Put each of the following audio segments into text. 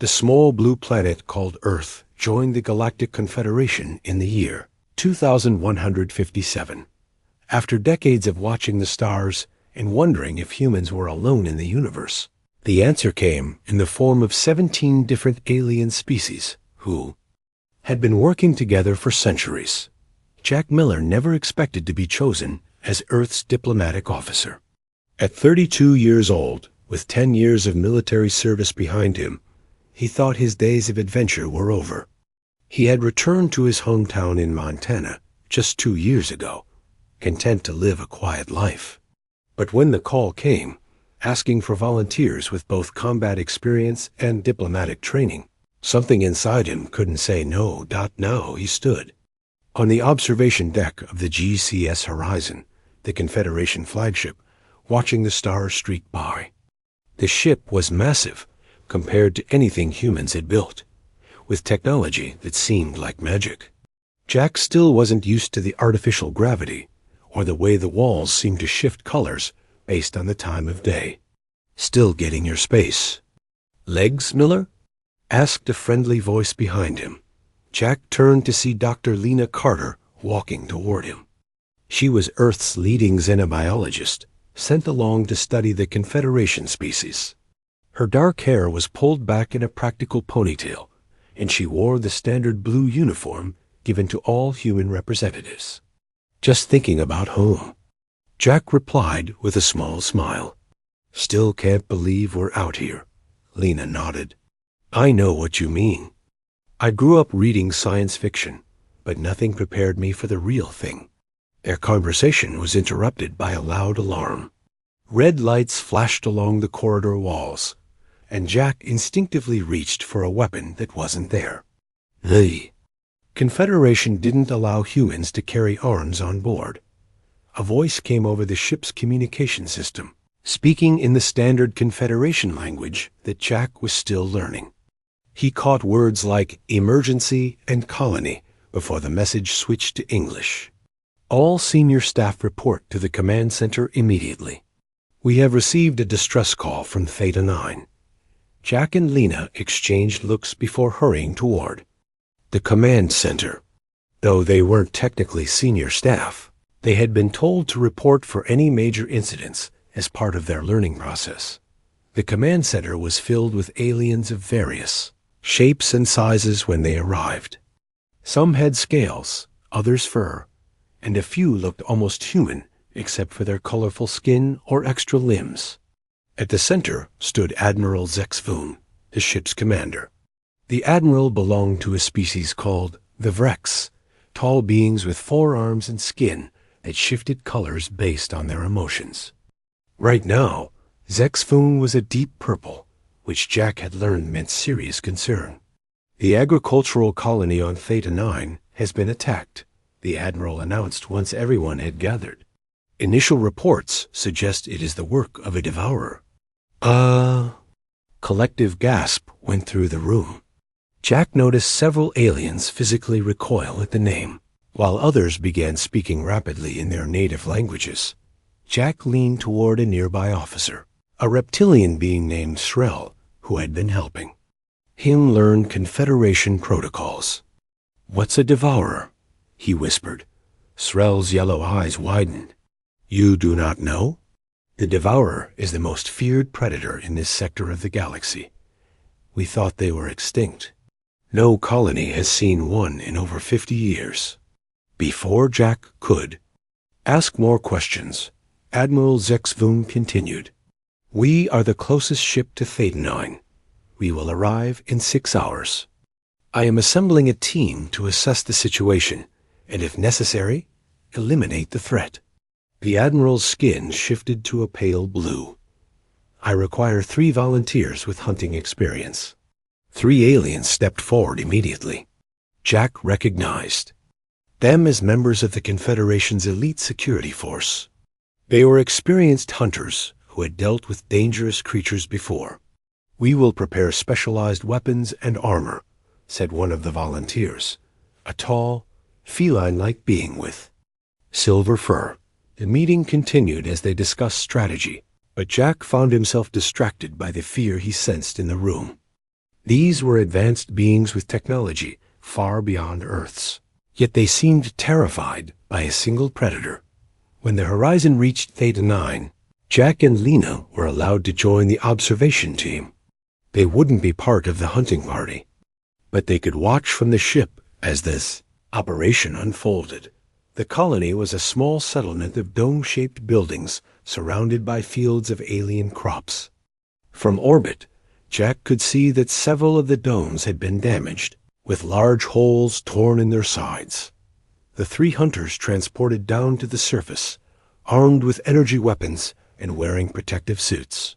The small blue planet called Earth joined the Galactic Confederation in the year 2157. After decades of watching the stars and wondering if humans were alone in the universe, the answer came in the form of 17 different alien species who had been working together for centuries. Jack Miller never expected to be chosen as Earth's diplomatic officer. At 32 years old, with 10 years of military service behind him, he thought his days of adventure were over. He had returned to his hometown in Montana just 2 years ago, content to live a quiet life. But when the call came, asking for volunteers with both combat experience and diplomatic training, something inside him couldn't say no. Now he stood on the observation deck of the GCS Horizon, the Confederation flagship, watching the stars streak by. The ship was massive compared to anything humans had built, with technology that seemed like magic. Jack still wasn't used to the artificial gravity or the way the walls seemed to shift colors based on the time of day. "Still getting your space legs, Miller?" asked a friendly voice behind him. Jack turned to see Dr. Lena Carter walking toward him. She was Earth's leading xenobiologist, sent along to study the Confederation species. Her dark hair was pulled back in a practical ponytail, and she wore the standard blue uniform given to all human representatives. "Just thinking about home," Jack replied with a small smile. "Still can't believe we're out here," Lena nodded. "I know what you mean. I grew up reading science fiction, but nothing prepared me for the real thing." Their conversation was interrupted by a loud alarm. Red lights flashed along the corridor walls, and Jack instinctively reached for a weapon that wasn't there. The Confederation didn't allow humans to carry arms on board. A voice came over the ship's communication system, speaking in the standard Confederation language that Jack was still learning. He caught words like emergency and colony before the message switched to English. "All senior staff report to the command center immediately. We have received a distress call from Theta 9. Jack and Lena exchanged looks before hurrying toward the command center. Though they weren't technically senior staff, they had been told to report for any major incidents as part of their learning process. The command center was filled with aliens of various shapes and sizes when they arrived. Some had scales, others fur, and a few looked almost human except for their colorful skin or extra limbs. At the center stood Admiral Zexvoon, the ship's commander. The admiral belonged to a species called the Vrex, tall beings with 4 arms and skin that shifted colors based on their emotions. Right now, Zexvoon was a deep purple, which Jack had learned meant serious concern. "The agricultural colony on Theta 9 has been attacked," the admiral announced once everyone had gathered. "Initial reports suggest it is the work of a devourer." Collective gasp went through the room. Jack noticed several aliens physically recoil at the name, while others began speaking rapidly in their native languages. Jack leaned toward a nearby officer, a reptilian being named Shrell, who had been helping him learn Confederation protocols. "What's a devourer?" he whispered. Shrell's yellow eyes widened. "You do not know? The devourer is the most feared predator in this sector of the galaxy. We thought they were extinct. No colony has seen one in over 50 years. Before Jack could ask more questions, Admiral Zexvoon continued. "We are the closest ship to Theta 9. We will arrive in 6 hours. I am assembling a team to assess the situation and, if necessary, eliminate the threat." The Admiral's skin shifted to a pale blue. "I require 3 volunteers with hunting experience." 3 aliens stepped forward immediately. Jack recognized them as members of the Confederation's elite security force. They were experienced hunters who had dealt with dangerous creatures before. "We will prepare specialized weapons and armor," said one of the volunteers, a tall, feline-like being with silver fur. The meeting continued as they discussed strategy, but Jack found himself distracted by the fear he sensed in the room. These were advanced beings with technology far beyond Earth's. Yet they seemed terrified by a single predator. When the horizon reached Theta 9, Jack and Lena were allowed to join the observation team. They wouldn't be part of the hunting party, but they could watch from the ship as this operation unfolded. The colony was a small settlement of dome-shaped buildings surrounded by fields of alien crops. From orbit, Jack could see that several of the domes had been damaged, with large holes torn in their sides. The 3 hunters transported down to the surface, armed with energy weapons and wearing protective suits.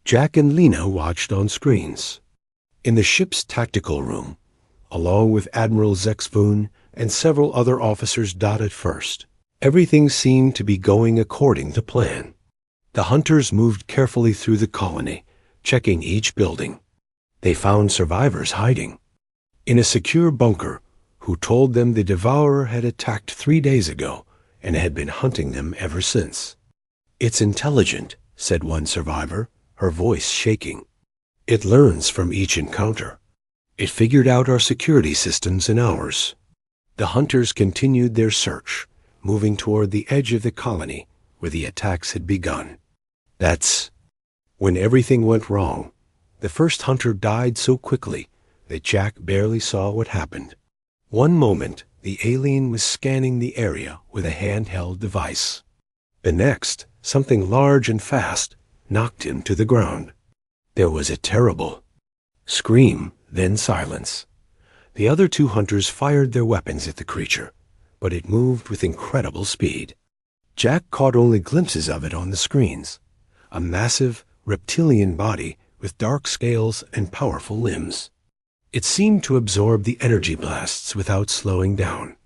Jack and Lena watched on screens. In the ship's tactical room, along with Admiral Zexvoon and several other officers dotted first, everything seemed to be going according to plan. The hunters moved carefully through the colony, checking each building. They found survivors hiding in a secure bunker who told them the Devourer had attacked 3 days ago and had been hunting them ever since. "It's intelligent," said one survivor, her voice shaking. "It learns from each encounter. It figured out our security systems in hours." The hunters continued their search, moving toward the edge of the colony where the attacks had begun. That's when everything went wrong. The first hunter died so quickly that Jack barely saw what happened. One moment, the alien was scanning the area with a handheld device. The next, something large and fast knocked him to the ground. There was a terrible scream, then silence. The other 2 hunters fired their weapons at the creature, but it moved with incredible speed. Jack caught only glimpses of it on the screens. A massive, reptilian body with dark scales and powerful limbs. It seemed to absorb the energy blasts without slowing down.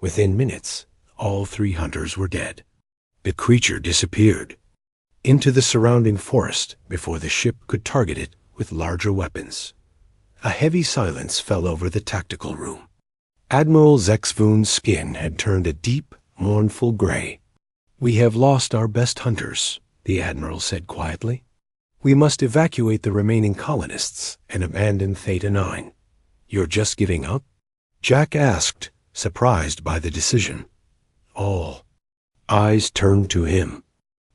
Within minutes, all 3 hunters were dead. The creature disappeared into the surrounding forest before the ship could target it with larger weapons. A heavy silence fell over the tactical room. Admiral Zexvoon's skin had turned a deep, mournful gray. "We have lost our best hunters," the Admiral said quietly. "We must evacuate the remaining colonists and abandon Theta 9. You're just giving up?" Jack asked, surprised by the decision. All eyes turned to him.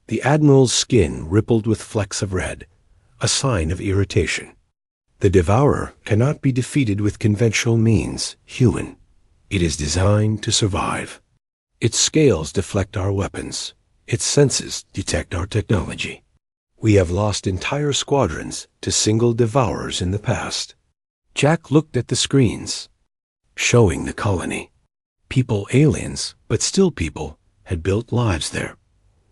The Admiral's skin rippled with flecks of red, a sign of irritation. "The Devourer cannot be defeated with conventional means, human. It is designed to survive. Its scales deflect our weapons. Its senses detect our technology. We have lost entire squadrons to single Devourers in the past." Jack looked at the screens, showing the colony. People, aliens, but still people, had built lives there.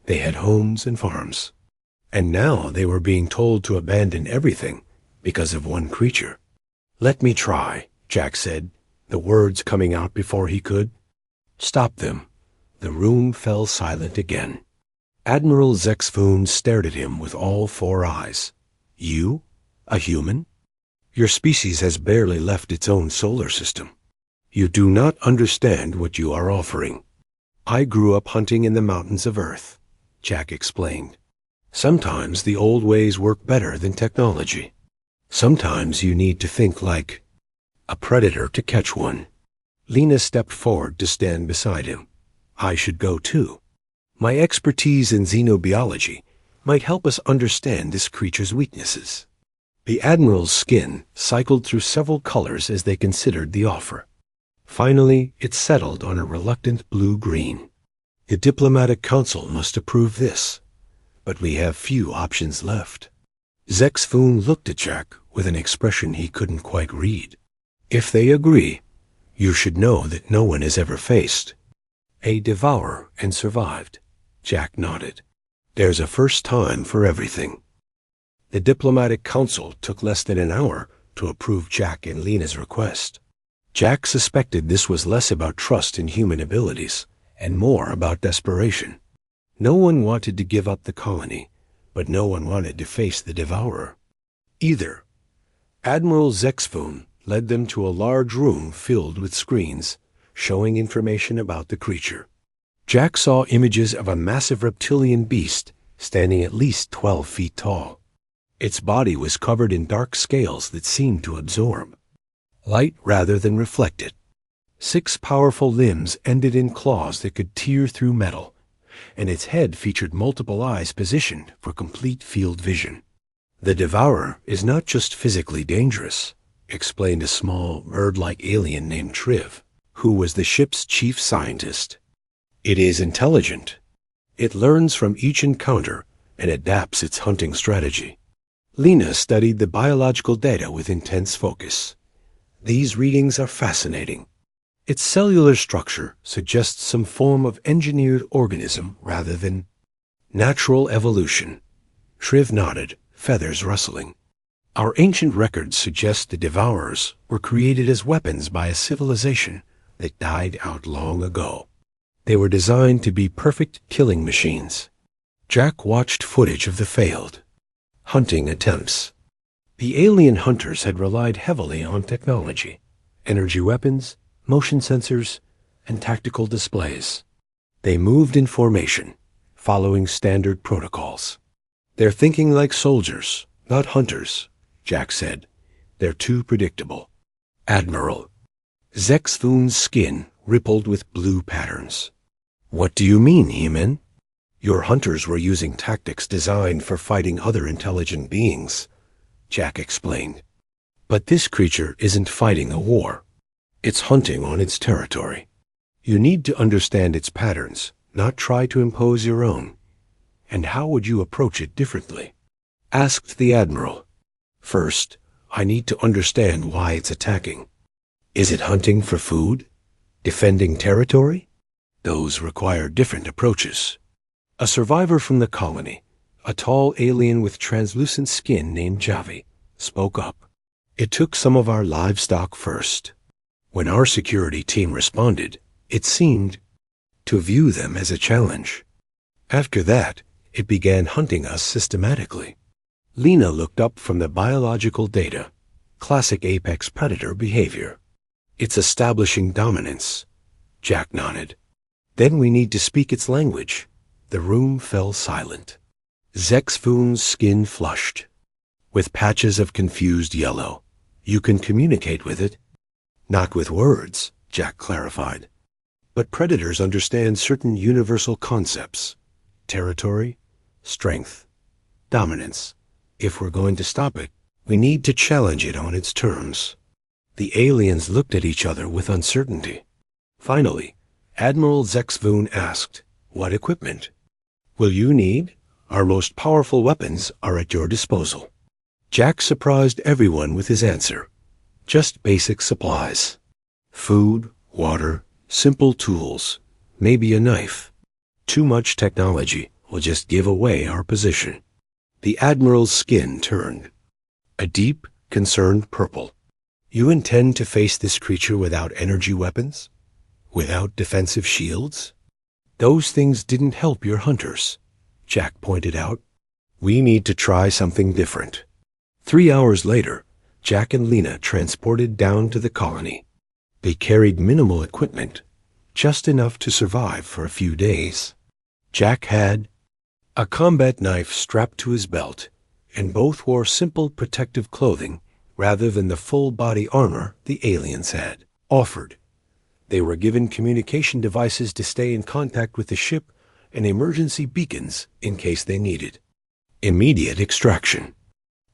They had homes and farms. And now they were being told to abandon everything because of one creature. "Let me try," Jack said, the words coming out before he could. "Stop them." The room fell silent again. Admiral Zexvoon stared at him with all 4 eyes. "You? A human? Your species has barely left its own solar system. You do not understand what you are offering." "I grew up hunting in the mountains of Earth," Jack explained. "Sometimes the old ways work better than technology. Sometimes you need to think like a predator to catch one." Lena stepped forward to stand beside him. "I should go too. My expertise in xenobiology might help us understand this creature's weaknesses." The Admiral's skin cycled through several colors as they considered the offer. Finally, it settled on a reluctant blue-green. "The Diplomatic Council must approve this, but we have few options left." Zexvoon looked at Jack with an expression he couldn't quite read. "If they agree, you should know that no one has ever faced a Devourer and survived." Jack nodded. "There's a first time for everything." The Diplomatic Council took less than an hour to approve Jack and Lena's request. Jack suspected this was less about trust in human abilities and more about desperation. No one wanted to give up the colony, but no one wanted to face the Devourer either. Admiral Zexvoon led them to a large room filled with screens showing information about the creature. Jack saw images of a massive reptilian beast standing at least 12 feet tall. Its body was covered in dark scales that seemed to absorb light rather than reflect it. 6 powerful limbs ended in claws that could tear through metal, and its head featured multiple eyes positioned for complete field vision. "The Devourer is not just physically dangerous," explained a small, bird-like alien named Triv, who was the ship's chief scientist. "It is intelligent. It learns from each encounter and adapts its hunting strategy." Lena studied the biological data with intense focus. "These readings are fascinating. Its cellular structure suggests some form of engineered organism rather than natural evolution." Triv nodded, feathers rustling. "Our ancient records suggest the Devourers were created as weapons by a civilization that died out long ago. They were designed to be perfect killing machines." Jack watched footage of the failed hunting attempts. The alien hunters had relied heavily on technology, energy weapons, motion sensors, and tactical displays. They moved in formation, following standard protocols. "They're thinking like soldiers, not hunters," Jack said. "They're too predictable." "Admiral." Zexvoon's skin rippled with blue patterns. "What do you mean, He-Man? Your hunters were using tactics designed for fighting other intelligent beings," Jack explained. "But this creature isn't fighting a war. It's hunting on its territory. You need to understand its patterns, not try to impose your own." "And how would you approach it differently?" asked the Admiral. "First, I need to understand why it's attacking. Is it hunting for food? Defending territory? Those require different approaches." A survivor from the colony, a tall alien with translucent skin named Javi, spoke up. "It took some of our livestock first. When our security team responded, it seemed to view them as a challenge. After that, it began hunting us systematically." Lena looked up from the biological data, classic apex predator behavior. "It's establishing dominance," Jack nodded. "Then we need to speak its language." The room fell silent. Zexvoon's skin flushed, with patches of confused yellow. "You can communicate with it?" "Not with words," Jack clarified. "But predators understand certain universal concepts: territory, strength, dominance. If we're going to stop it, we need to challenge it on its terms." The aliens looked at each other with uncertainty. Finally, Admiral Zexvoon asked, "What equipment will you need? Our most powerful weapons are at your disposal." Jack surprised everyone with his answer. "Just basic supplies. Food, water, simple tools, maybe a knife. Too much technology will just give away our position." The Admiral's skin turned a deep, concerned purple. "You intend to face this creature without energy weapons? Without defensive shields?" "Those things didn't help your hunters," Jack pointed out. "We need to try something different." 3 hours later, Jack and Lena transported down to the colony. They carried minimal equipment, just enough to survive for a few days. Jack had a combat knife strapped to his belt, and both wore simple protective clothing rather than the full-body armor the aliens had offered. They were given communication devices to stay in contact with the ship and emergency beacons in case they needed immediate extraction.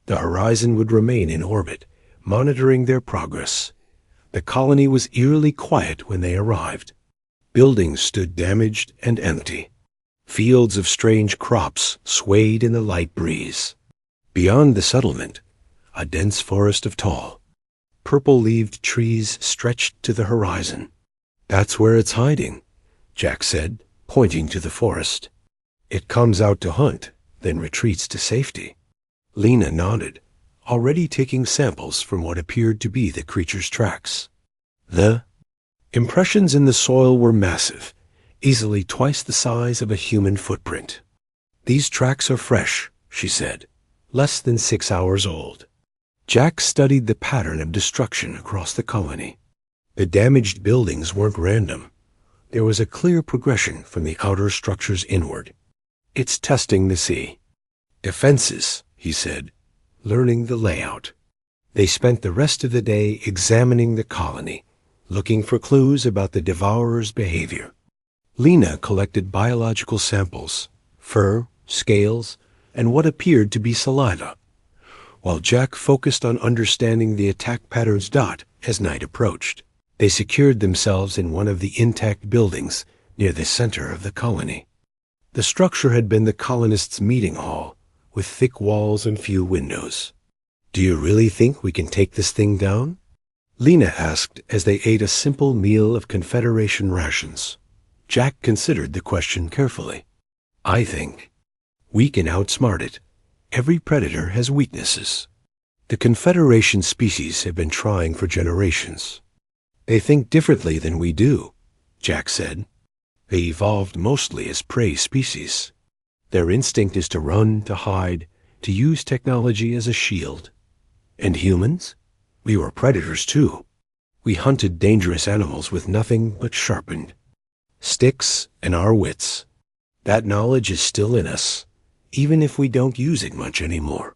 The Horizon would remain in orbit, monitoring their progress. The colony was eerily quiet when they arrived. Buildings stood damaged and empty. Fields of strange crops swayed in the light breeze. Beyond the settlement, a dense forest of tall, purple-leaved trees stretched to the horizon. "That's where it's hiding," Jack said, pointing to the forest. "It comes out to hunt, then retreats to safety." Lena nodded, already taking samples from what appeared to be the creature's tracks. The impressions in the soil were massive, easily twice the size of a human footprint. "These tracks are fresh," she said, "less than 6 hours old." Jack studied the pattern of destruction across the colony. The damaged buildings weren't random. There was a clear progression from the outer structures inward. "It's testing the sea." "Defenses," he said. learning the layout. They spent the rest of the day examining the colony, looking for clues about the devourer's behavior. Lena collected biological samples, fur, scales, and what appeared to be saliva, while Jack focused on understanding the attack patterns. As night approached, they secured themselves in one of the intact buildings near the center of the colony. The structure had been the colonists' meeting hall, with thick walls and few windows. "Do you really think we can take this thing down?" Lena asked as they ate a simple meal of Confederation rations. Jack considered the question carefully. "I think we can outsmart it. Every predator has weaknesses. The Confederation species have been trying for generations. They think differently than we do," Jack said. "They evolved mostly as prey species. Their instinct is to run, to hide, to use technology as a shield. And humans? We were predators too. We hunted dangerous animals with nothing but sharpened sticks and our wits. That knowledge is still in us, even if we don't use it much anymore."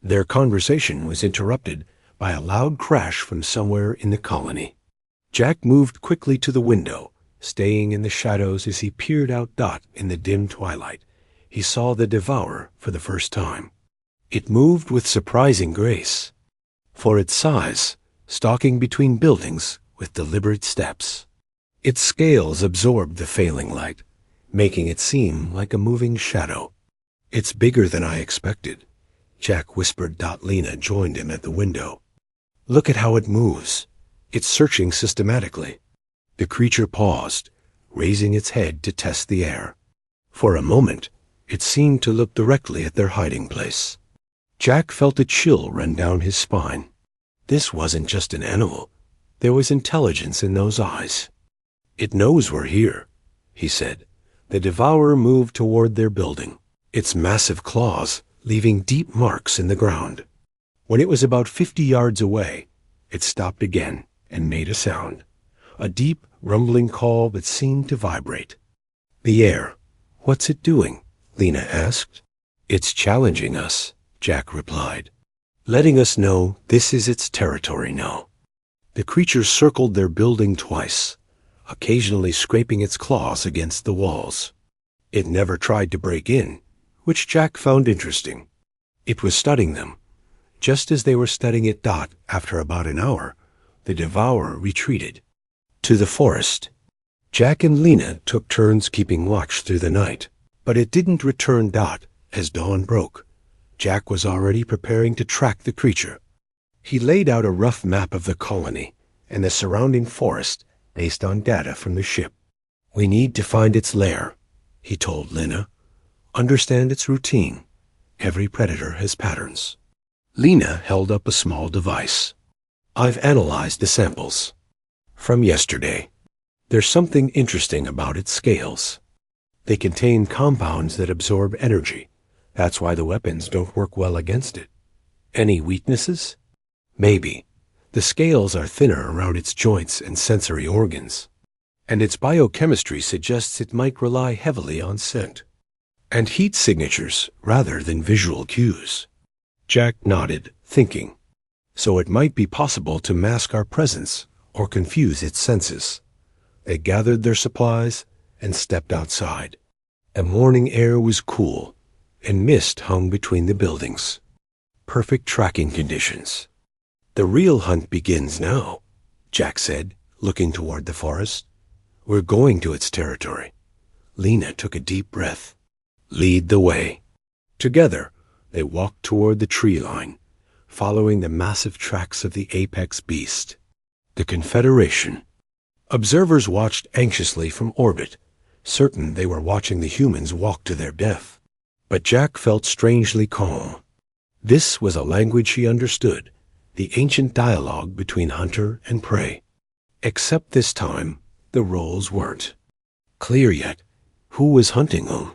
Their conversation was interrupted by a loud crash from somewhere in the colony. Jack moved quickly to the window, staying in the shadows as he peered out. In the dim twilight, he saw the devourer for the first time. It moved with surprising grace, for its size, stalking between buildings with deliberate steps. Its scales absorbed the failing light, making it seem like a moving shadow. "It's bigger than I expected," Jack whispered. Lena joined him at the window. "Look at how it moves. It's searching systematically." The creature paused, raising its head to test the air. For a moment, it seemed to look directly at their hiding place. Jack felt a chill run down his spine. This wasn't just an animal. There was intelligence in those eyes. "It knows we're here," he said. The devourer moved toward their building, its massive claws leaving deep marks in the ground. When it was about 50 yards away, it stopped again and made a sound, a deep, rumbling call that seemed to vibrate. "The air. What's it doing?" Lena asked. "It's challenging us," Jack replied, "letting us know this is its territory now." The creature circled their building twice, occasionally scraping its claws against the walls. It never tried to break in, which Jack found interesting. It was studying them, just as they were studying it. After about an hour, the devourer retreated to the forest. Jack and Lena took turns keeping watch through the night, but it didn't return. As dawn broke, Jack was already preparing to track the creature. He laid out a rough map of the colony and the surrounding forest based on data from the ship. "We need to find its lair," he told Lena. "Understand its routine. Every predator has patterns." Lena held up a small device. "I've analyzed the samples from yesterday. There's something interesting about its scales. They contain compounds that absorb energy. That's why the weapons don't work well against it. Any weaknesses? Maybe. The scales are thinner around its joints and sensory organs, and its biochemistry suggests it might rely heavily on scent and heat signatures rather than visual cues." Jack nodded, thinking. "So it might be possible to mask our presence or confuse its senses." They gathered their supplies and stepped outside. The morning air was cool, and mist hung between the buildings. Perfect tracking conditions. "The real hunt begins now," Jack said, looking toward the forest. "We're going to its territory." Lena took a deep breath. "Lead the way." Together, they walked toward the tree line, following the massive tracks of the apex beast. The Confederation. Observers watched anxiously from orbit, certain they were watching the humans walk to their death. But Jack felt strangely calm. This was a language he understood, the ancient dialogue between hunter and prey. Except this time, the roles weren't clear yet. Who was hunting whom?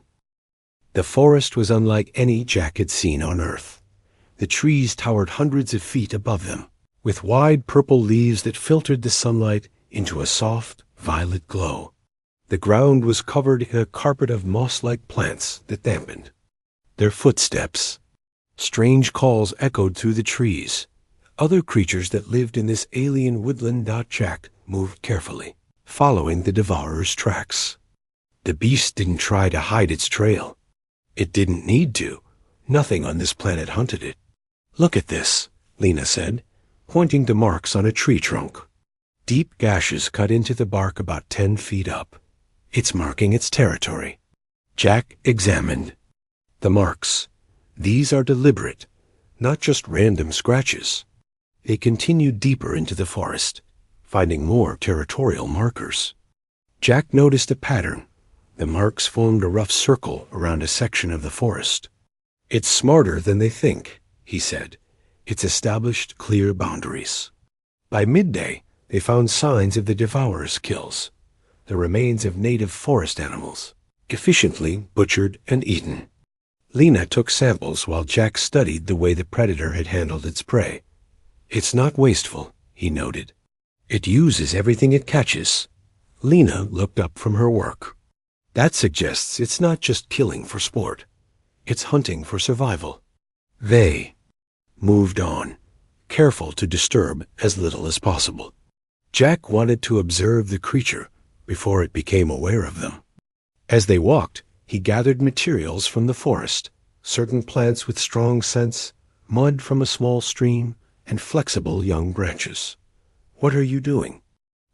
The forest was unlike any Jack had seen on Earth. The trees towered hundreds of feet above them, with wide purple leaves that filtered the sunlight into a soft, violet glow. The ground was covered in a carpet of moss-like plants that dampened. Their footsteps. Strange calls echoed through the trees. Other creatures that lived in this alien woodland. Jack moved carefully, following the devourer's tracks. The beast didn't try to hide its trail. It didn't need to. Nothing on this planet hunted it. "Look at this," Lena said, pointing to marks on a tree trunk. Deep gashes cut into the bark about 10 feet up. "It's marking its territory." Jack examined the marks. These are deliberate, not just random scratches. They continued deeper into the forest, finding more territorial markers. Jack noticed a pattern. The marks formed a rough circle around a section of the forest. "It's smarter than they think," he said. "It's established clear boundaries." By midday, they found signs of the devourer's kills, the remains of native forest animals, efficiently butchered and eaten. Lena took samples while Jack studied the way the predator had handled its prey. "It's not wasteful," he noted. "It uses everything it catches." Lena looked up from her work. "That suggests it's not just killing for sport. It's hunting for survival." They moved on, careful to disturb as little as possible. Jack wanted to observe the creature before it became aware of them. As they walked, he gathered materials from the forest, certain plants with strong scents, mud from a small stream, and flexible young branches. "What are you doing?"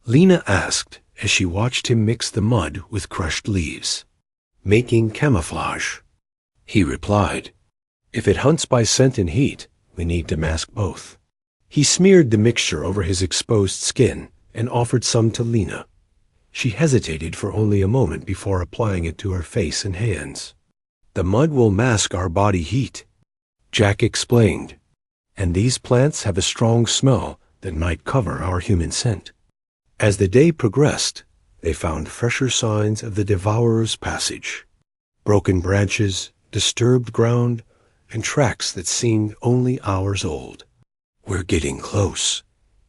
Lena asked as she watched him mix the mud with crushed leaves. "Making camouflage," he replied. "If it hunts by scent and heat, we need to mask both." He smeared the mixture over his exposed skin and offered some to Lena. She hesitated for only a moment before applying it to her face and hands. "The mud will mask our body heat," Jack explained, "and these plants have a strong smell that might cover our human scent." As the day progressed, they found fresher signs of the devourer's passage. Broken branches, disturbed ground, and tracks that seemed only hours old. "We're getting close,"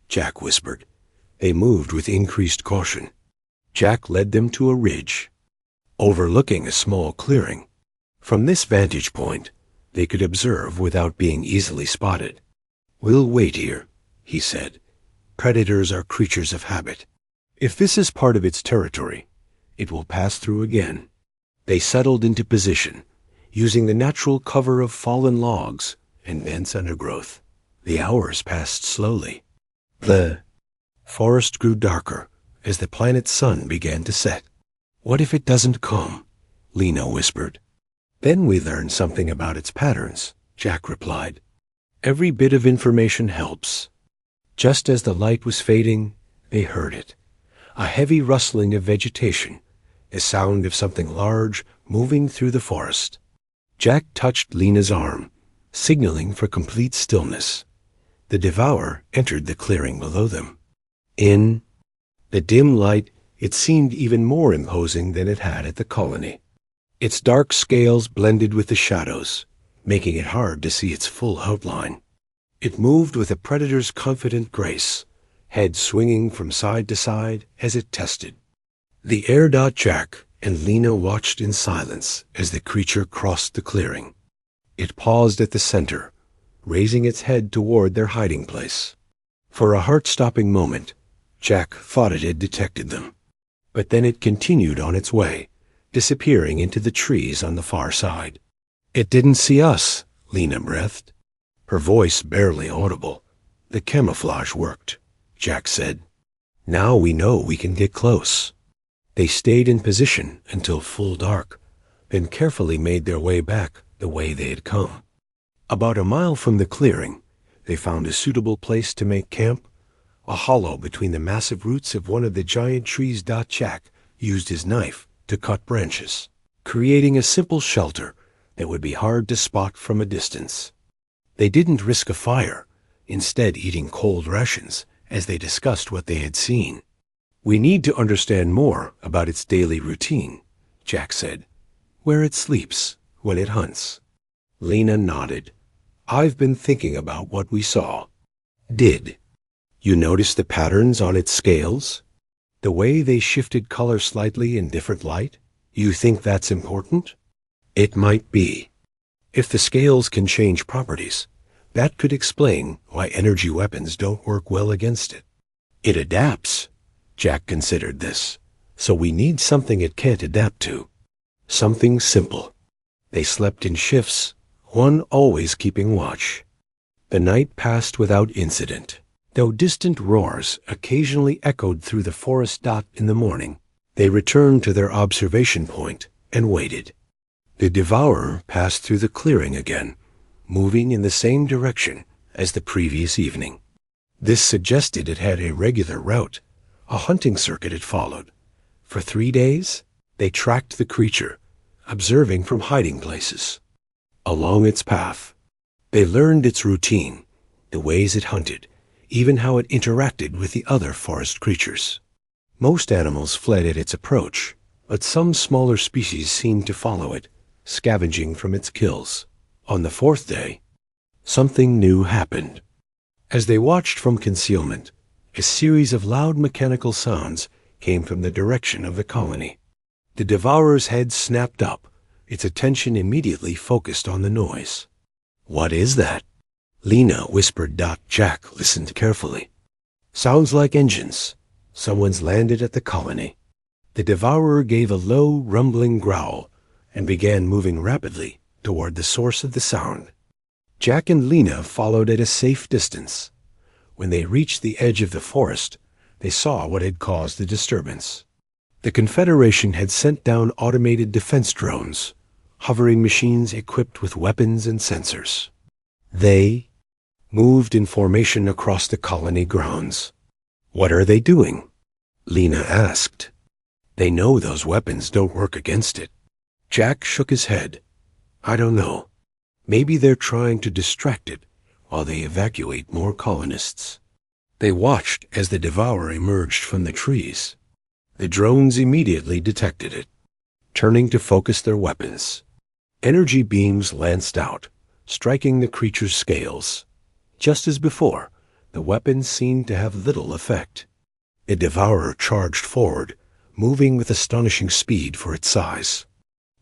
Jack whispered. They moved with increased caution. Jack led them to a ridge, overlooking a small clearing. From this vantage point, they could observe without being easily spotted. "We'll wait here," he said. "Predators are creatures of habit. If this is part of its territory, it will pass through again." They settled into position, using the natural cover of fallen logs and dense undergrowth. The hours passed slowly. The forest grew darker as the planet's sun began to set. "What if it doesn't come?" Lena whispered. "Then we learn something about its patterns," Jack replied. "Every bit of information helps." Just as the light was fading, they heard it. A heavy rustling of vegetation, a sound of something large moving through the forest. Jack touched Lena's arm, signaling for complete stillness. The devourer entered the clearing below them. In the dim light, it seemed even more imposing than it had at the colony. Its dark scales blended with the shadows, making it hard to see its full outline. It moved with a predator's confident grace, head swinging from side to side as it tested. The air. Jack and Lena watched in silence as the creature crossed the clearing. It paused at the center, raising its head toward their hiding place. For a heart-stopping moment, Jack thought it had detected them. But then it continued on its way, disappearing into the trees on the far side. "It didn't see us," Lena breathed, her voice barely audible. "The camouflage worked," Jack said. "Now we know we can get close." They stayed in position until full dark, then carefully made their way back the way they had come. About a mile from the clearing, they found a suitable place to make camp, a hollow between the massive roots of one of the giant trees. Jack used his knife to cut branches, creating a simple shelter that would be hard to spot from a distance. They didn't risk a fire, instead eating cold rations as they discussed what they had seen. "We need to understand more about its daily routine," Jack said. "Where it sleeps, when it hunts." Lena nodded. "I've been thinking about what we saw." "Did you notice the patterns on its scales? The way they shifted color slightly in different light? You think that's important?" "It might be." If the scales can change properties, that could explain why energy weapons don't work well against it. It adapts. Jack considered this. So we need something it can't adapt to. Something simple. They slept in shifts, one always keeping watch. The night passed without incident. Though distant roars occasionally echoed through the forest. In the morning, they returned to their observation point and waited. The devourer passed through the clearing again, moving in the same direction as the previous evening. This suggested it had a regular route, a hunting circuit it followed. For 3 days, they tracked the creature, observing from hiding places. Along its path, they learned its routine, the ways it hunted, even how it interacted with the other forest creatures. Most animals fled at its approach, but some smaller species seemed to follow it, scavenging from its kills. On the 4th day, something new happened. As they watched from concealment, a series of loud mechanical sounds came from the direction of the colony. The devourer's head snapped up, its attention immediately focused on the noise. "What is that?" Lena whispered. Jack listened carefully. "Sounds like engines. Someone's landed at the colony." The devourer gave a low, rumbling growl and began moving rapidly toward the source of the sound. Jack and Lena followed at a safe distance. When they reached the edge of the forest, they saw what had caused the disturbance. The Confederation had sent down automated defense drones, hovering machines equipped with weapons and sensors. They moved in formation across the colony grounds. "What are they doing?" Lena asked. "They know those weapons don't work against it." Jack shook his head. "I don't know. Maybe they're trying to distract it while they evacuate more colonists." They watched as the devourer emerged from the trees. The drones immediately detected it, turning to focus their weapons. Energy beams lanced out, striking the creature's scales. Just as before, the weapons seemed to have little effect. The devourer charged forward, moving with astonishing speed for its size.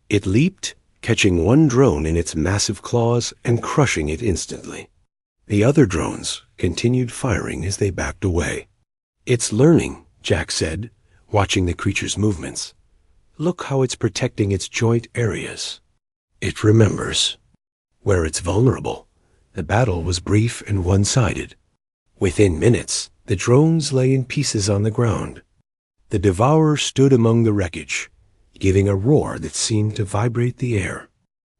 It leaped, catching one drone in its massive claws and crushing it instantly. The other drones continued firing as they backed away. "It's learning," Jack said, watching the creature's movements. "Look how it's protecting its joint areas. It remembers. Where it's vulnerable, the battle was brief and one-sided. Within minutes, the drones lay in pieces on the ground. The devourer stood among the wreckage, giving a roar that seemed to vibrate the air.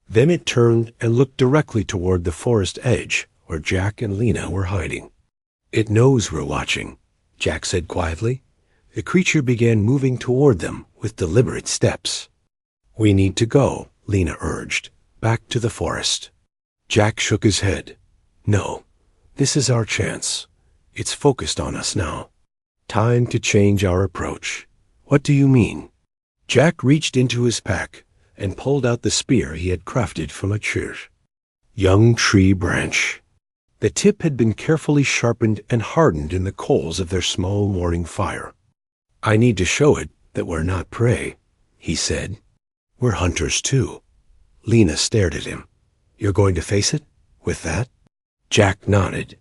Then it turned and looked directly toward the forest edge where Jack and Lena were hiding. "It knows we're watching," Jack said quietly. The creature began moving toward them with deliberate steps. "We need to go," Lena urged, "back to the forest." Jack shook his head. "No, this is our chance. It's focused on us now. Time to change our approach." "What do you mean?" Jack reached into his pack and pulled out the spear he had crafted from a young tree branch. The tip had been carefully sharpened and hardened in the coals of their small morning fire. "I need to show it that we're not prey," he said. "We're hunters too." Lena stared at him. "You're going to face it with that?" Jack nodded.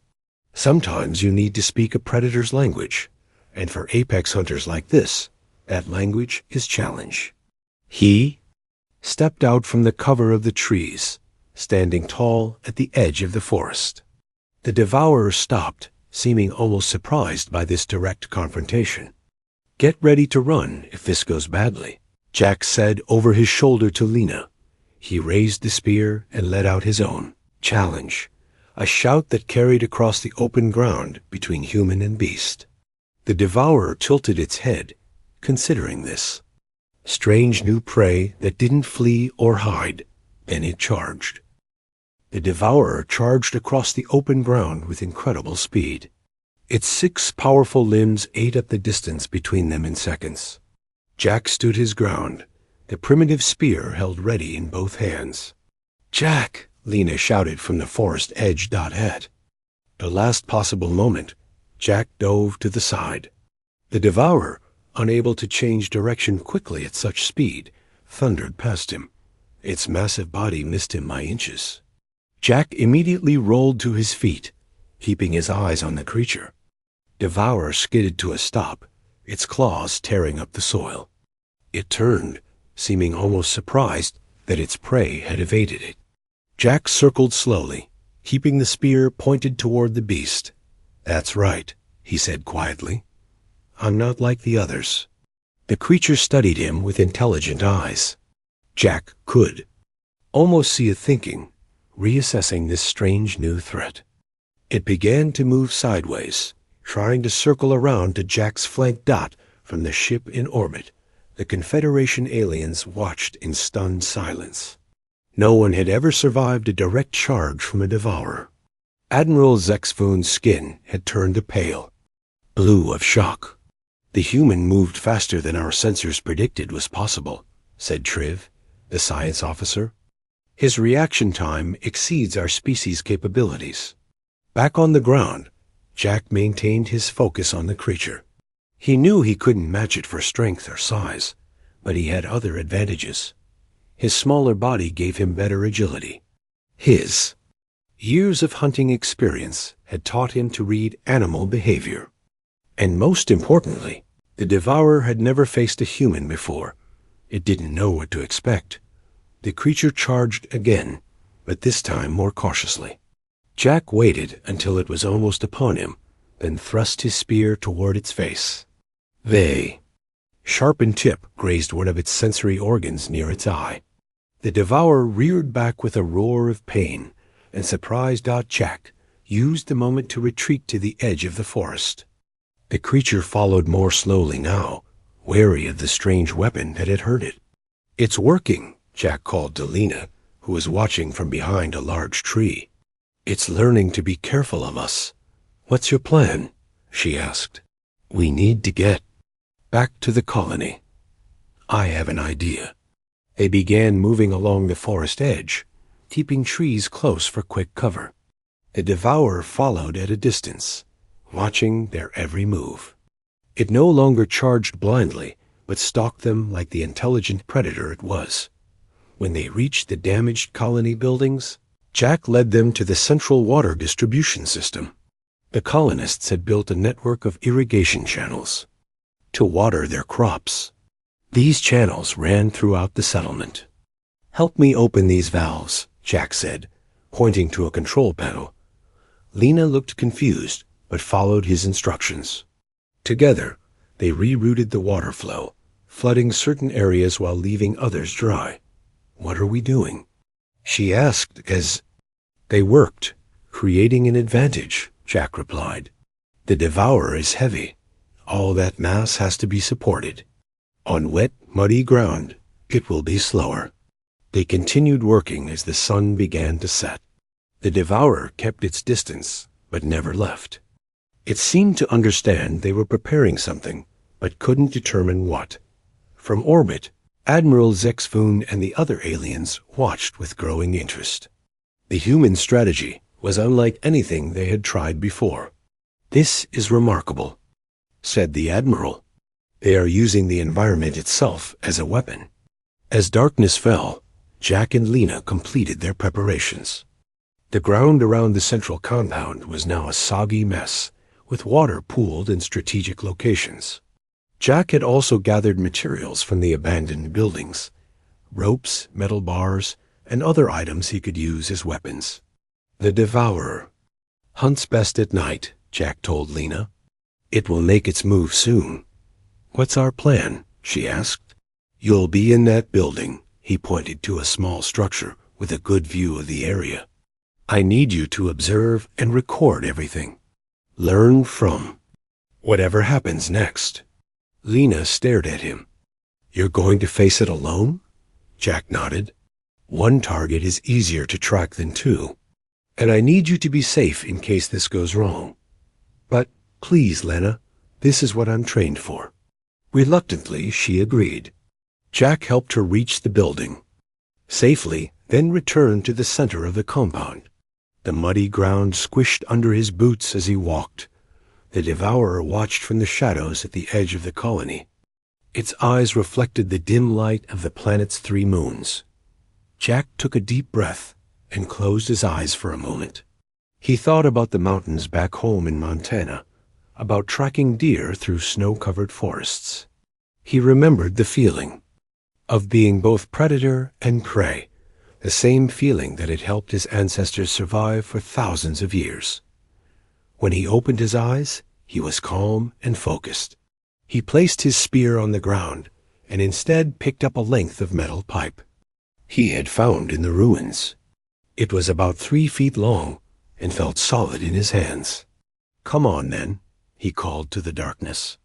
"Sometimes you need to speak a predator's language, and for apex hunters like this, that language is challenge." He stepped out from the cover of the trees, standing tall at the edge of the forest. The devourer stopped, seeming almost surprised by this direct confrontation. "Get ready to run if this goes badly," Jack said over his shoulder to Lena. He raised the spear and let out his own challenge, a shout that carried across the open ground between human and beast. The devourer tilted its head, considering this. Strange new prey that didn't flee or hide. Then it charged. The devourer charged across the open ground with incredible speed. Its 6 powerful limbs ate up the distance between them in seconds. Jack stood his ground, the primitive spear held ready in both hands. "Jack!" Lena shouted from the forest edge. At the last possible moment, Jack dove to the side. The devourer, unable to change direction quickly at such speed, thundered past him. Its massive body missed him by inches. Jack immediately rolled to his feet, keeping his eyes on the creature. Devourer skidded to a stop, its claws tearing up the soil. It turned, seeming almost surprised that its prey had evaded it. Jack circled slowly, keeping the spear pointed toward the beast. "That's right," he said quietly. "I'm not like the others." The creature studied him with intelligent eyes. Jack could almost see it thinking, reassessing this strange new threat. It began to move sideways, trying to circle around to Jack's flank dot from the ship in orbit. The Confederation aliens watched in stunned silence. No one had ever survived a direct charge from a devourer. Admiral Zexfoon's skin had turned pale, blue of shock. "The human moved faster than our sensors predicted was possible," said Triv, the science officer. "His reaction time exceeds our species' capabilities." Back on the ground, Jack maintained his focus on the creature. He knew he couldn't match it for strength or size, but he had other advantages. His smaller body gave him better agility. His years of hunting experience had taught him to read animal behavior. And most importantly, the devourer had never faced a human before. It didn't know what to expect. The creature charged again, but this time more cautiously. Jack waited until it was almost upon him, then thrust his spear toward its face. The sharpened tip grazed one of its sensory organs near its eye. The devourer reared back with a roar of pain, and surprised Jack used the moment to retreat to the edge of the forest. The creature followed more slowly now, wary of the strange weapon that had hurt it. "It's working," Jack called to Lena, who was watching from behind a large tree. "It's learning to be careful of us." "What's your plan?" she asked. "We need to get back to the colony." "I have an idea." They began moving along the forest edge, keeping trees close for quick cover. The devourer followed at a distance, watching their every move. It no longer charged blindly, but stalked them like the intelligent predator it was. When they reached the damaged colony buildings, Jack led them to the central water distribution system. The colonists had built a network of irrigation channels to water their crops. These channels ran throughout the settlement. "Help me open these valves," Jack said, pointing to a control panel. Lena looked confused, but followed his instructions. Together, they rerouted the water flow, flooding certain areas while leaving others dry. "What are we doing?" she asked as they worked, creating an advantage, Jack replied. "The devourer is heavy. All that mass has to be supported. On wet, muddy ground, it will be slower." They continued working as the sun began to set. The devourer kept its distance, but never left. It seemed to understand they were preparing something, but couldn't determine what. From orbit, Admiral Zexfoon and the other aliens watched with growing interest. The human strategy was unlike anything they had tried before. "This is remarkable," said the Admiral. "They are using the environment itself as a weapon." As darkness fell, Jack and Lena completed their preparations. The ground around the central compound was now a soggy mess, with water pooled in strategic locations. Jack had also gathered materials from the abandoned buildings, ropes, metal bars, and other items he could use as weapons. "The devourer hunts best at night," Jack told Lena. "It will make its move soon." "What's our plan?" she asked. "You'll be in that building," he pointed to a small structure with a good view of the area. "I need you to observe and record everything. Learn from whatever happens next." Lena stared at him. "You're going to face it alone?" Jack nodded. "One target is easier to track than two, and I need you to be safe in case this goes wrong. But please, Lena, this is what I'm trained for." Reluctantly, she agreed. Jack helped her reach the building safely, then returned to the center of the compound. The muddy ground squished under his boots as he walked. The devourer watched from the shadows at the edge of the colony. Its eyes reflected the dim light of the planet's 3 moons. Jack took a deep breath and closed his eyes for a moment. He thought about the mountains back home in Montana, about tracking deer through snow-covered forests. He remembered the feeling of being both predator and prey, the same feeling that had helped his ancestors survive for thousands of years. When he opened his eyes, he was calm and focused. He placed his spear on the ground and instead picked up a length of metal pipe he had found in the ruins. It was about 3 feet long and felt solid in his hands. "Come on, then," he called to the darkness.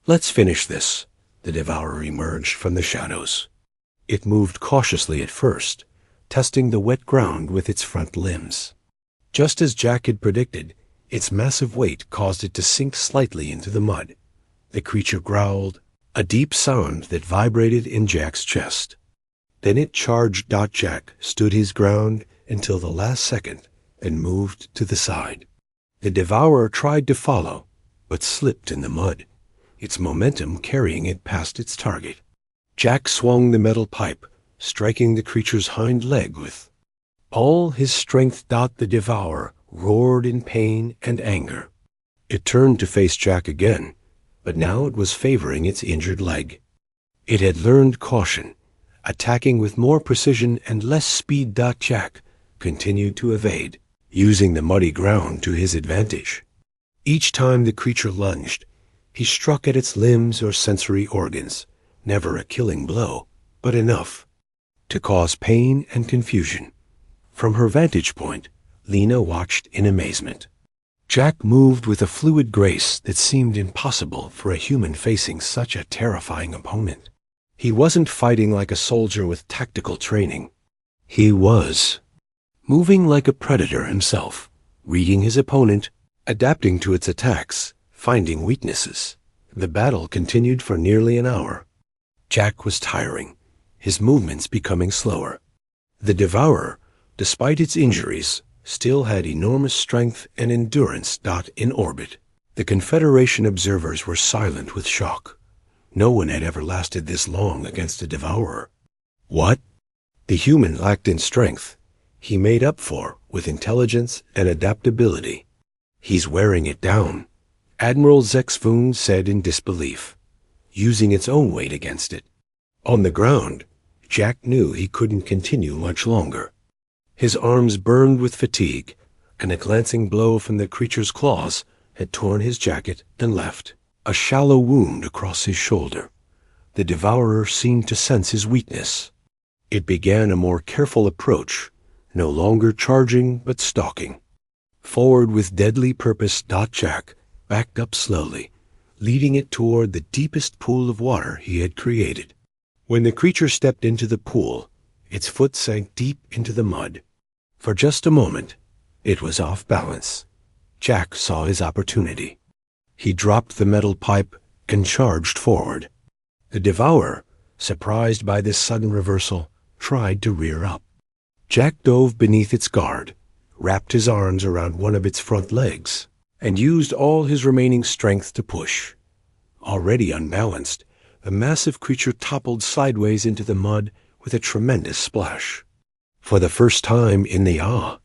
"Let's finish this." The devourer emerged from the shadows. It moved cautiously at first, testing the wet ground with its front limbs. Just as Jack had predicted, its massive weight caused it to sink slightly into the mud. The creature growled, a deep sound that vibrated in Jack's chest. Then it charged. Jack stood his ground until the last second and moved to the side. The devourer tried to follow, but slipped in the mud, its momentum carrying it past its target. Jack swung the metal pipe, striking the creature's hind leg with all his strength. The devourer roared in pain and anger. It turned to face Jack again, but now it was favoring its injured leg. It had learned caution, attacking with more precision and less speed. Jack continued to evade, using the muddy ground to his advantage. Each time the creature lunged, he struck at its limbs or sensory organs, never a killing blow, but enough to cause pain and confusion. From her vantage point, Lena watched in amazement. Jack moved with a fluid grace that seemed impossible for a human facing such a terrifying opponent. He wasn't fighting like a soldier with tactical training. He was moving like a predator himself, reading his opponent, adapting to its attacks, finding weaknesses. The battle continued for nearly an hour. Jack was tiring, his movements becoming slower. The devourer, despite its injuries, still had enormous strength and endurance. In orbit, the Confederation observers were silent with shock. No one had ever lasted this long against a devourer. What? The human lacked in strength. He made up for with intelligence and adaptability. "He's wearing it down," Admiral Zexvoon said in disbelief, using its own weight against it. On the ground, Jack knew he couldn't continue much longer. His arms burned with fatigue, and a glancing blow from the creature's claws had torn his jacket and left a shallow wound across his shoulder. The devourer seemed to sense his weakness. It began a more careful approach, no longer charging but stalking. Forward with deadly purpose. Jack backed up slowly, leading it toward the deepest pool of water he had created. When the creature stepped into the pool, its foot sank deep into the mud. For just a moment, it was off balance. Jack saw his opportunity. He dropped the metal pipe and charged forward. The devourer, surprised by this sudden reversal, tried to rear up. Jack dove beneath its guard, wrapped his arms around one of its front legs, and used all his remaining strength to push. Already unbalanced, the massive creature toppled sideways into the mud with a tremendous splash. For the first time in the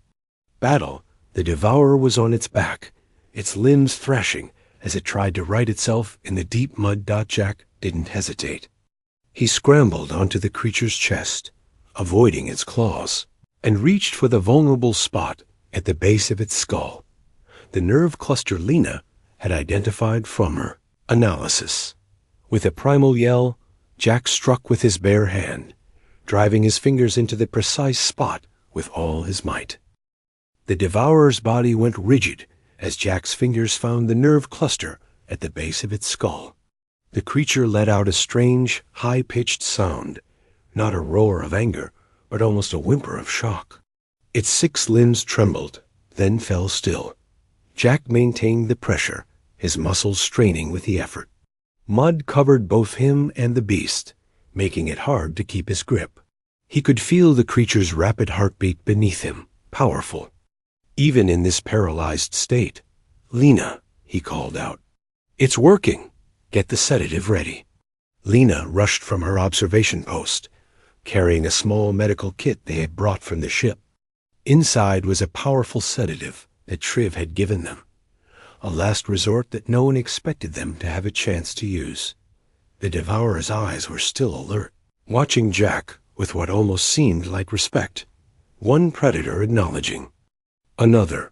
battle, the devourer was on its back, its limbs thrashing as it tried to right itself in the deep mud. Jack didn't hesitate. He scrambled onto the creature's chest, avoiding its claws, and reached for the vulnerable spot at the base of its skull, the nerve cluster Lena had identified from her analysis. With a primal yell, Jack struck with his bare hand, driving his fingers into the precise spot with all his might. The devourer's body went rigid as Jack's fingers found the nerve cluster at the base of its skull. The creature let out a strange, high-pitched sound, not a roar of anger, but almost a whimper of shock. Its 6 limbs trembled, then fell still. Jack maintained the pressure, his muscles straining with the effort. Mud covered both him and the beast, making it hard to keep his grip. He could feel the creature's rapid heartbeat beneath him, powerful. Even in this paralyzed state, "Lena," he called out. "It's working. Get the sedative ready." Lena rushed from her observation post, carrying a small medical kit they had brought from the ship. Inside was a powerful sedative that Triv had given them, a last resort that no one expected them to have a chance to use. The Devourer's eyes were still alert, watching Jack with what almost seemed like respect, one predator acknowledging another.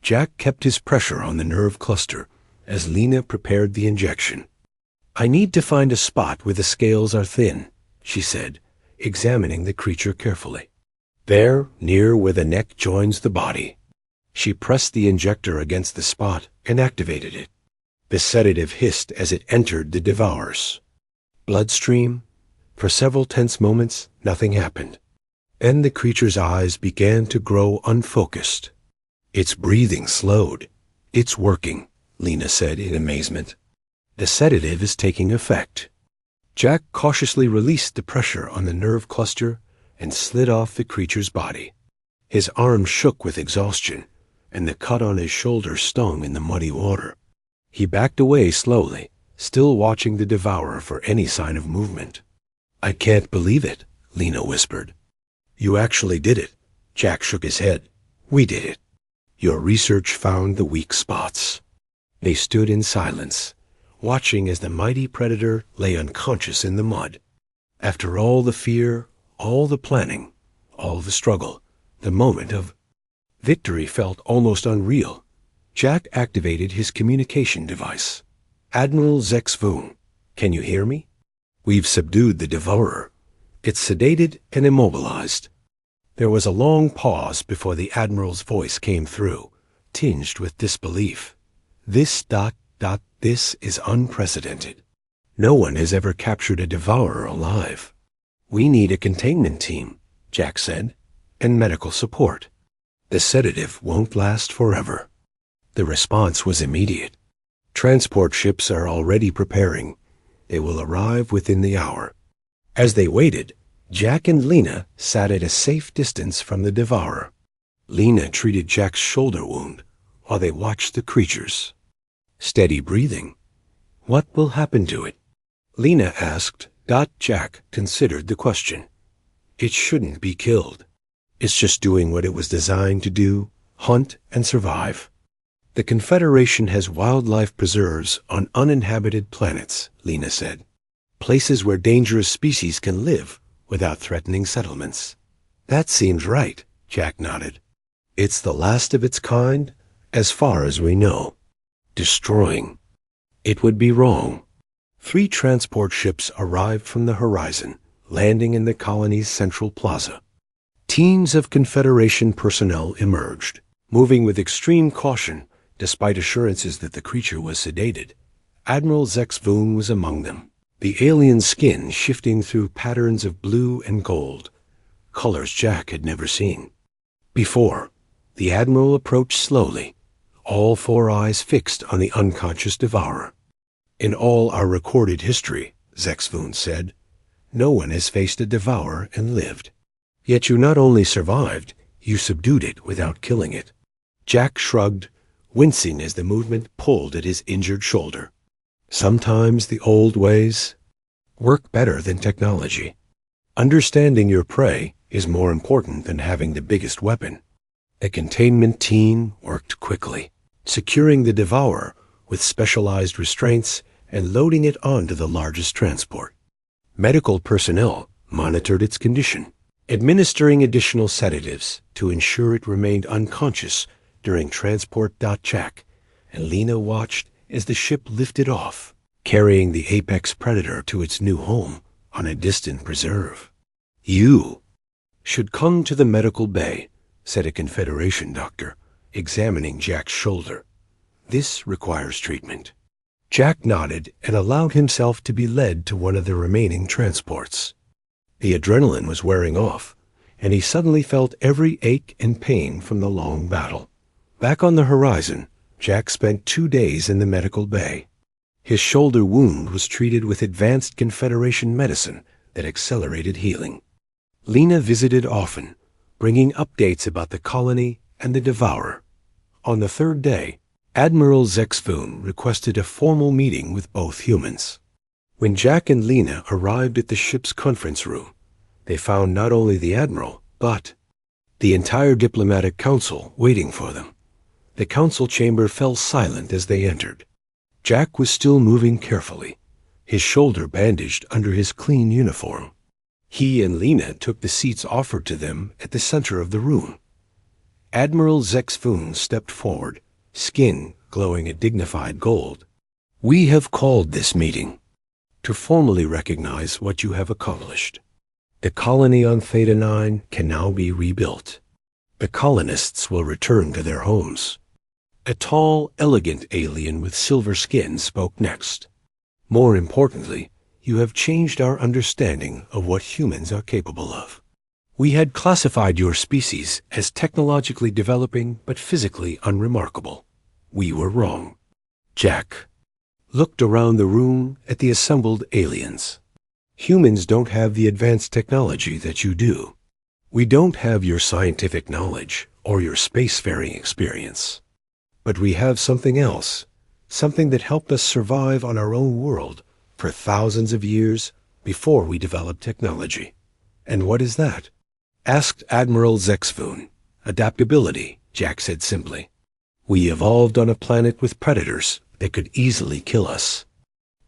Jack kept his pressure on the nerve cluster as Lena prepared the injection. "I need to find a spot where the scales are thin," she said, examining the creature carefully. "There, near where the neck joins the body." She pressed the injector against the spot and activated it. The sedative hissed as it entered the Devourer's bloodstream. For several tense moments, nothing happened. Then the creature's eyes began to grow unfocused. "Its breathing slowed. It's working," Lena said in amazement. "The sedative is taking effect." Jack cautiously released the pressure on the nerve cluster and slid off the creature's body. His arm shook with exhaustion, and the cut on his shoulder stung in the muddy water. He backed away slowly, still watching the Devourer for any sign of movement. "I can't believe it," Lena whispered. "You actually did it." Jack shook his head. "We did it. Your research found the weak spots." They stood in silence, watching as the mighty predator lay unconscious in the mud. After all the fear, all the planning, all the struggle, the moment of victory felt almost unreal. Jack activated his communication device. "Admiral Zexvoon, can you hear me? We've subdued the Devourer. It's sedated and immobilized." There was a long pause before the Admiral's voice came through, tinged with disbelief. This is unprecedented. No one has ever captured a Devourer alive." "We need a containment team," Jack said, "and medical support. The sedative won't last forever." The response was immediate. "Transport ships are already preparing. They will arrive within the hour." As they waited, Jack and Lena sat at a safe distance from the Devourer. Lena treated Jack's shoulder wound while they watched the creatures. Steady breathing. "What will happen to it?" Lena asked. Jack considered the question. "It shouldn't be killed. It's just doing what it was designed to do, hunt and survive." "The Confederation has wildlife preserves on uninhabited planets," Lena said. "Places where dangerous species can live without threatening settlements." "That seems right," Jack nodded. "It's the last of its kind, as far as we know. Destroying it would be wrong." 3 transport ships arrived from the horizon, landing in the colony's central plaza. Teams of Confederation personnel emerged, moving with extreme caution despite assurances that the creature was sedated. Admiral Zexvoon was among them, the alien skin shifting through patterns of blue and gold, colors Jack had never seen before. The Admiral approached slowly, all 4 eyes fixed on the unconscious Devourer. "In all our recorded history," Zexvoon said, "no one has faced a Devourer and lived. Yet you not only survived, you subdued it without killing it." Jack shrugged, wincing as the movement pulled at his injured shoulder. "Sometimes the old ways work better than technology. Understanding your prey is more important than having the biggest weapon." A containment team worked quickly, securing the Devourer with specialized restraints and loading it onto the largest transport. Medical personnel monitored its condition, administering additional sedatives to ensure it remained unconscious during transport. Jack and Lena watched as the ship lifted off, carrying the apex predator to its new home on a distant preserve. "You should come to the medical bay," said a Confederation doctor, examining Jack's shoulder. "This requires treatment." Jack nodded and allowed himself to be led to one of the remaining transports. The adrenaline was wearing off, and he suddenly felt every ache and pain from the long battle. Back on the horizon, Jack spent 2 days in the medical bay. His shoulder wound was treated with advanced Confederation medicine that accelerated healing. Lena visited often, bringing updates about the colony and the Devourer. On the 3rd day, Admiral Zexvoon requested a formal meeting with both humans. When Jack and Lena arrived at the ship's conference room, They found not only the admiral, but the entire diplomatic council waiting for them. The council chamber fell silent as they entered. Jack was still moving carefully, his shoulder bandaged under his clean uniform. He and Lena took the seats offered to them at the center of the room. Admiral Zexfoon stepped forward, skin glowing a dignified gold. "We have called this meeting to formally recognize what you have accomplished. The colony on Theta 9 can now be rebuilt. The colonists will return to their homes." A tall, elegant alien with silver skin spoke next. "More importantly, you have changed our understanding of what humans are capable of. We had classified your species as technologically developing but physically unremarkable. We were wrong." Jack looked around the room at the assembled aliens. "Humans don't have the advanced technology that you do. We don't have your scientific knowledge or your spacefaring experience. But we have something else, something that helped us survive on our own world for thousands of years before we developed technology." "And what is that?" asked Admiral Zexfoon. "Adaptability," Jack said simply. "We evolved on a planet with predators that could easily kill us.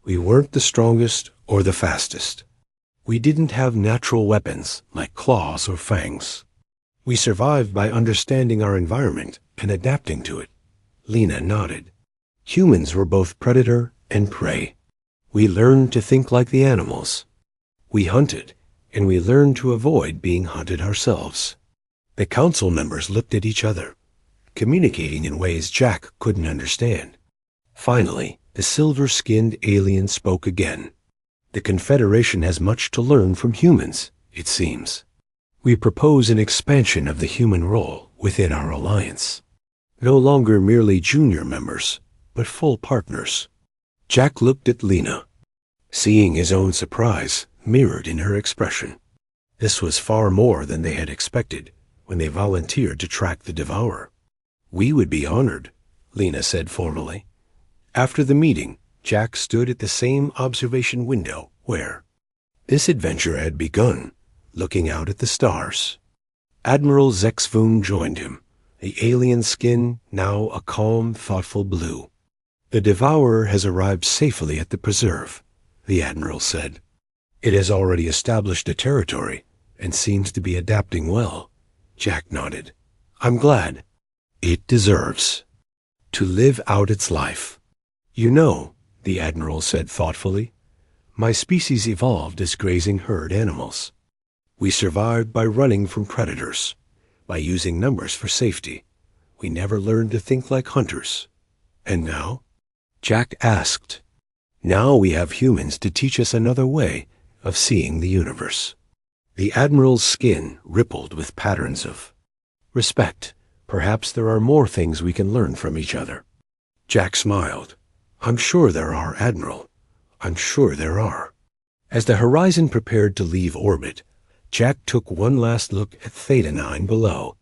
We weren't the strongest or the fastest. We didn't have natural weapons like claws or fangs. We survived by understanding our environment and adapting to it." Lena nodded. "Humans were both predator and prey. We learned to think like the animals. We hunted, and we learned to avoid being hunted ourselves." The council members looked at each other, communicating in ways Jack couldn't understand. Finally, the silver-skinned alien spoke again. "The Confederation has much to learn from humans, it seems. We propose an expansion of the human role within our alliance. No longer merely junior members, but full partners." Jack looked at Lena, seeing his own surprise mirrored in her expression. This was far more than they had expected when they volunteered to track the Devourer. "We would be honored," Lena said formally. After the meeting, Jack stood at the same observation window where this adventure had begun, looking out at the stars. Admiral Zexfoon joined him, the alien skin now a calm, thoughtful blue. "The Devourer has arrived safely at the preserve," the Admiral said. "It has already established a territory and seems to be adapting well." Jack nodded. "I'm glad. It deserves to live out its life." "You know," the Admiral said thoughtfully, "my species evolved as grazing herd animals. We survived by running from predators, by using numbers for safety. We never learned to think like hunters. And now?" Jack asked. "Now we have humans to teach us another way of seeing the universe." The Admiral's skin rippled with patterns of respect. "Perhaps there are more things we can learn from each other." Jack smiled. "I'm sure there are, Admiral. I'm sure there are." As the horizon prepared to leave orbit, Jack took one last look at Theta 9 below.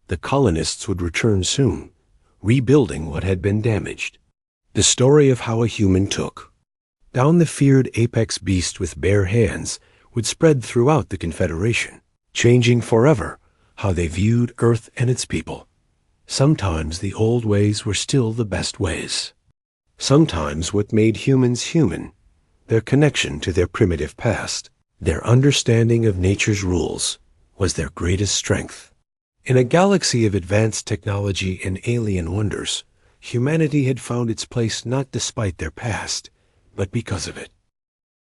The colonists would return soon, rebuilding what had been damaged. The story of how a human took down the feared apex beast with bare hands would spread throughout the Confederation, changing forever how they viewed Earth and its people. Sometimes the old ways were still the best ways. Sometimes what made humans human, their connection to their primitive past, their understanding of nature's rules, was their greatest strength. In a galaxy of advanced technology and alien wonders, humanity had found its place not despite their past, but because of it.